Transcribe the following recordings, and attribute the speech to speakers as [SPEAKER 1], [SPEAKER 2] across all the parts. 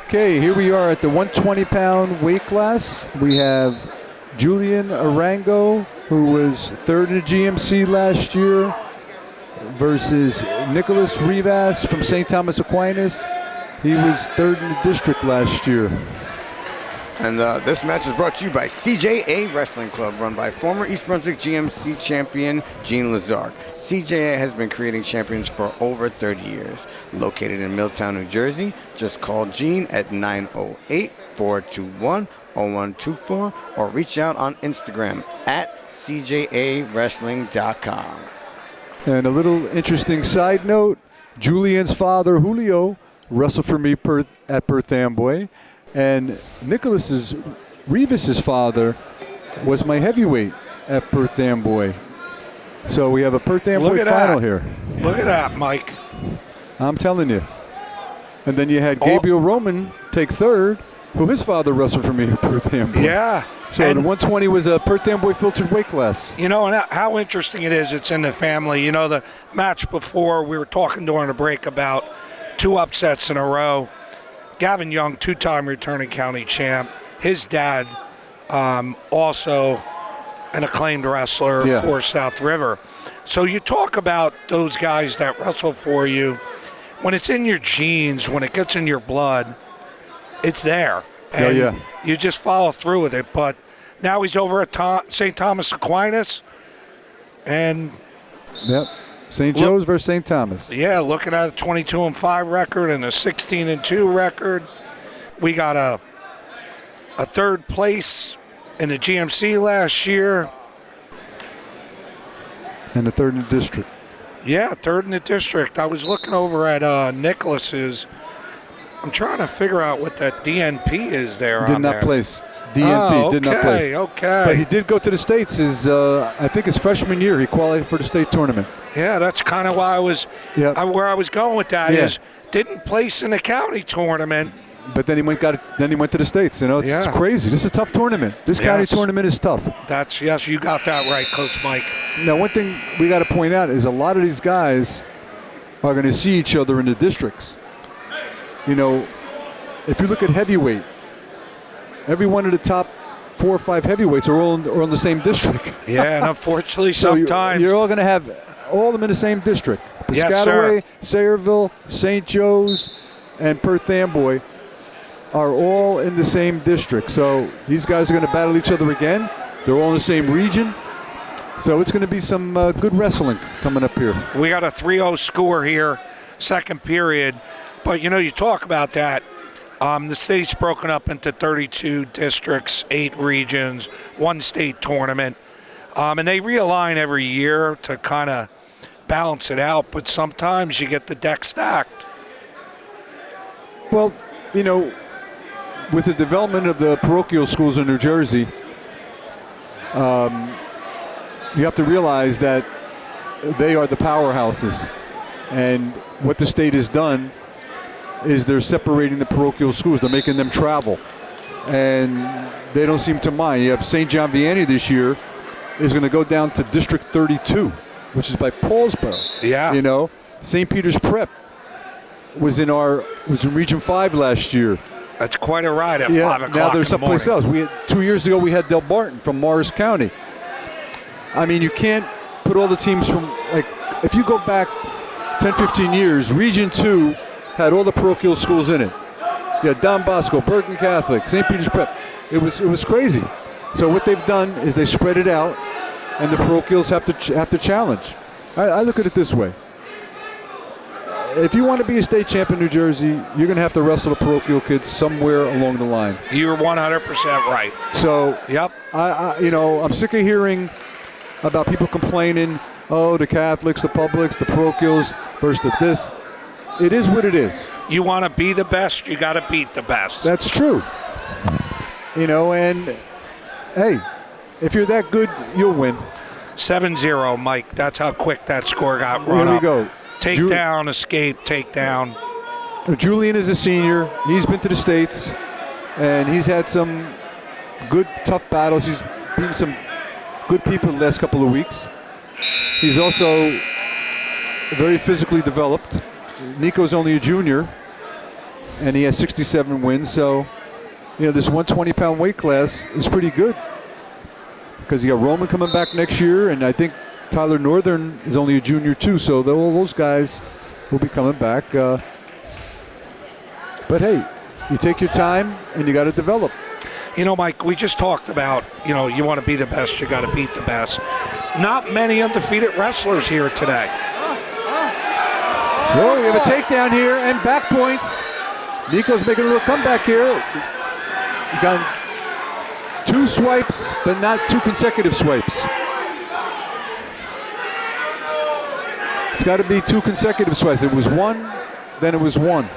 [SPEAKER 1] Okay, here we are at the 120-pound weight class. We have Julian Arango, who was third in the GMC last year, versus Nikolas Rivas from St. Thomas Aquinas. He was third in the district last year.
[SPEAKER 2] And this match is brought to you by CJA Wrestling Club, run by former East Brunswick GMC champion Gene Lazard. CJA has been creating champions for over 30 years. Located in Milltown, New Jersey, just call Gene at 908-421-0124 or reach out on Instagram at CJAWrestling.com.
[SPEAKER 1] And a little interesting side note, Julian's father, Julio, wrestled for me at Perth Amboy. And Rivas' father was my heavyweight at Perth Amboy. So we have a Perth Amboy final here.
[SPEAKER 3] Look at that, Mike.
[SPEAKER 1] I'm telling you. And then you had Gabriel Roman take third, who his father wrestled for me at Perth Amboy.
[SPEAKER 3] Yeah.
[SPEAKER 1] So the 120 was a Perth Amboy filtered weight class.
[SPEAKER 3] You know, and how interesting it is, it's in the family. You know, the match before, we were talking during the break about 2 upsets in a row. Gavin Young, 2-time returning county champ. His dad, also an acclaimed wrestler for South River. So you talk about those guys that wrestle for you. When it's in your genes, when it gets in your blood, it's there. And you just follow through with it. But now he's over at St. Thomas Aquinas. And
[SPEAKER 1] St. Joe's versus St. Thomas.
[SPEAKER 3] Yeah, looking at a 22-5 record and a 16-2 record. We got a third place in the GMC last year.
[SPEAKER 1] And a third in the district.
[SPEAKER 3] Yeah, third in the district. I was looking over at Nikolas's. I'm trying to figure out what that DNP is there.
[SPEAKER 1] Did not place. DNP did not place.
[SPEAKER 3] Okay.
[SPEAKER 1] But he did go to the States. I think his freshman year, he qualified for the state tournament.
[SPEAKER 3] Yeah, that's kind of why where I was going with that is didn't place in the county tournament.
[SPEAKER 1] But then he went to the States. You know, it's crazy. This is a tough tournament. This county tournament is tough.
[SPEAKER 3] Yes, you got that right, Coach Mike.
[SPEAKER 1] Now, one thing we got to point out is a lot of these guys are going to see each other in the districts. You know, if you look at heavyweight, every one of the top 4 or 5 heavyweights are all in the same district.
[SPEAKER 3] Yeah, and unfortunately sometimes.
[SPEAKER 1] You're all going to have all of them in the same district.
[SPEAKER 3] Piscataway,
[SPEAKER 1] Sayreville, St. Joe's, and Perth Amboy are all in the same district. So these guys are going to battle each other again. They're all in the same region. So it's going to be some good wrestling coming up here.
[SPEAKER 3] We got a 3-0 score here, second period. But, you know, you talk about that. The state's broken up into 32 districts, 8 regions, 1 state tournament. And they realign every year to kind of balance it out. But sometimes you get the deck stacked.
[SPEAKER 1] Well, you know, with the development of the parochial schools in New Jersey, you have to realize that they are the powerhouses. And what the state has done is they're separating the parochial schools. They're making them travel. And they don't seem to mind. You have St. John Vianney this year is going to go down to District 32, which is by Paulsboro.
[SPEAKER 3] Yeah.
[SPEAKER 1] You know, St. Peter's Prep was in Region 5 last year.
[SPEAKER 3] That's quite a ride at 5 o'clock
[SPEAKER 1] now there's
[SPEAKER 3] in the morning.
[SPEAKER 1] someplace else. 2 years ago, we had Del Barton from Morris County. I mean, you can't put all the teams from, like, if you go back 10, 15 years, Region 2 had all the parochial schools in it. You had Don Bosco, Bergen Catholic, St. Peter's Prep. It was crazy. So what they've done is they spread it out, and the parochials have to challenge. I look at it this way. If you want to be a state champ in New Jersey, you're going to have to wrestle the parochial kids somewhere along the line.
[SPEAKER 3] You're 100% right.
[SPEAKER 1] So, I'm sick of hearing about people complaining, the Catholics, the publics, the parochials versus this. It is what it is.
[SPEAKER 3] You want to be the best, you got to beat the best.
[SPEAKER 1] That's true. You know, and, hey, if you're that good, you'll win.
[SPEAKER 3] 7-0, Mike. That's how quick that score got run up.
[SPEAKER 1] Here we go.
[SPEAKER 3] Takedown, escape, takedown.
[SPEAKER 1] Julian is a senior. He's been to the States, and he's had some good, tough battles. He's beaten some good people the last couple of weeks. He's also very physically developed. Nico's only a junior. and he has 67 wins. So, this 120-pound weight class is pretty good because you got Roman coming back next year, and I think Tyler Northern is only a junior too. So all those guys will be coming back. But hey, you take your time and you got to develop.
[SPEAKER 3] Mike, we just talked about, you want to be the best, you got to beat the best. Not many undefeated wrestlers here today.
[SPEAKER 1] Oh, we have a takedown here and back points. Nico's making a little comeback here. He got 2 swipes, but not 2 consecutive swipes. It's got to be 2 consecutive swipes. It was 1, then it was 1.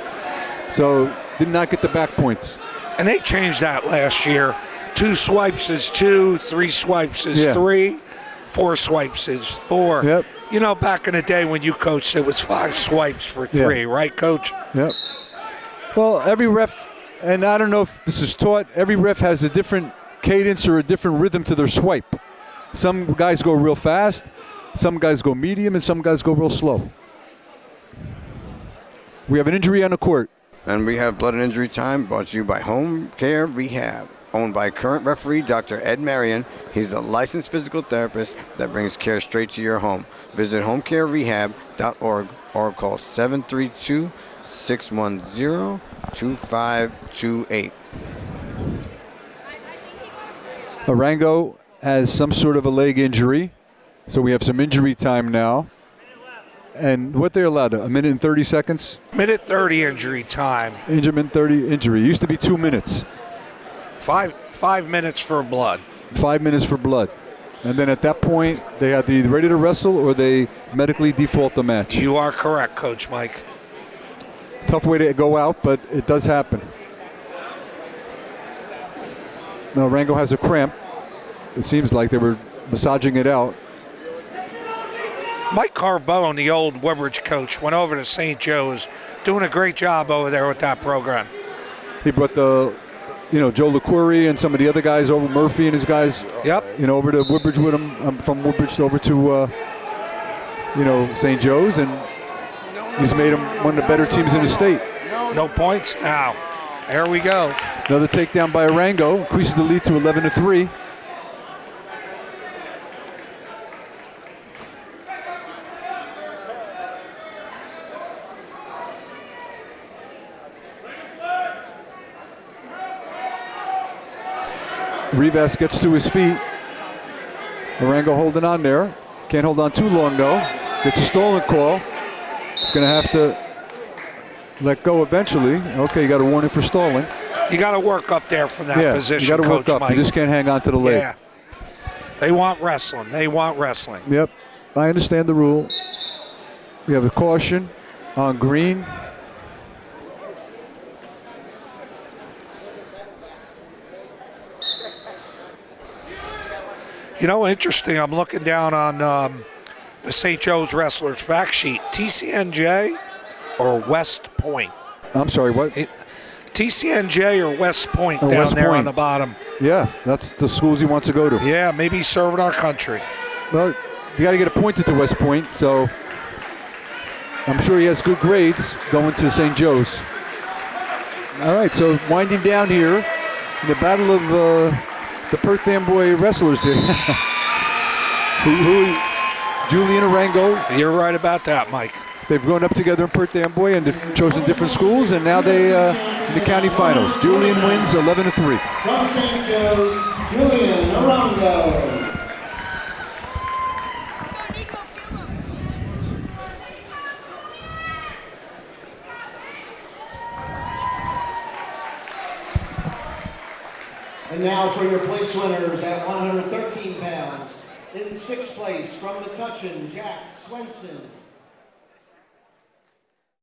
[SPEAKER 1] So did not get the back points.
[SPEAKER 3] And they changed that last year. 2 swipes is 2, 3 swipes is 3, 4 swipes is 4.
[SPEAKER 1] Yep.
[SPEAKER 3] Back in the day when you coached, it was 5 swipes for 3, right, Coach?
[SPEAKER 1] Yep. Well, every ref, and I don't know if this is taught, every ref has a different cadence or a different rhythm to their swipe. Some guys go real fast, some guys go medium, and some guys go real slow. We have an injury on the court.
[SPEAKER 2] And we have Blood and Injury Time brought to you by Home Care Rehab, owned by current referee Dr. Ed Marion. He's a licensed physical therapist that brings care straight to your home. Visit homecarerehab.org or call 732-610-2528.
[SPEAKER 1] Arango has some sort of a leg injury, so we have some injury time now. And what they're allowed to, 1 minute and 30 seconds?
[SPEAKER 3] Minute 30 injury time.
[SPEAKER 1] Minute 30 injury. It used to be 2 minutes.
[SPEAKER 3] 5 minutes for blood.
[SPEAKER 1] 5 minutes for blood. And then at that point, they have to either ready to wrestle or they medically default the match.
[SPEAKER 3] You are correct, Coach Mike.
[SPEAKER 1] Tough way to go out, but it does happen. Now Arango has a cramp. It seems like they were massaging it out.
[SPEAKER 3] Mike Carbone, the old Woodbridge coach, went over to St. Joe's, doing a great job over there with that program.
[SPEAKER 1] He brought Joe LaCourie and some of the other guys over, Murphy and his guys, over to Woodbridge with him, from Woodbridge over to, St. Joe's, and he's made them one of the better teams in the state.
[SPEAKER 3] No points now. There we go.
[SPEAKER 1] Another takedown by Arango, increases the lead to 11-3. Rivas gets to his feet. Arango holding on there. Can't hold on too long though. Gets a stolen call. He's going to have to let go eventually. Okay, you got a warning for stalling.
[SPEAKER 3] You got to work up there from that position,
[SPEAKER 1] you got to work
[SPEAKER 3] Coach
[SPEAKER 1] up.
[SPEAKER 3] Mike.
[SPEAKER 1] You just can't hang on to the leg.
[SPEAKER 3] Yeah. They want wrestling. They want wrestling.
[SPEAKER 1] Yep. I understand the rule. We have a caution on green.
[SPEAKER 3] Interesting. I'm looking down on the St. Joe's Wrestlers fact sheet. TCNJ or West Point?
[SPEAKER 1] I'm sorry, what?
[SPEAKER 3] TCNJ or West Point down
[SPEAKER 1] West
[SPEAKER 3] there
[SPEAKER 1] Point.
[SPEAKER 3] on the bottom.
[SPEAKER 1] Yeah, that's the schools he wants to go to.
[SPEAKER 3] Yeah, maybe he's serving our country.
[SPEAKER 1] Well, you got to get appointed to West Point, so I'm sure he has good grades going to St. Joe's. All right, so winding down here in the battle of the Perth Amboy wrestlers here. Julian Arango.
[SPEAKER 3] You're right about that, Mike.
[SPEAKER 1] They've grown up together in Perth Amboy and they've chosen different schools, and now they in the county finals. Julian wins 11-3.
[SPEAKER 4] From St. Joe's, Julian Arango. And now for your place winners at 113 pounds. In 6th place from Metuchen, Jack Swenson.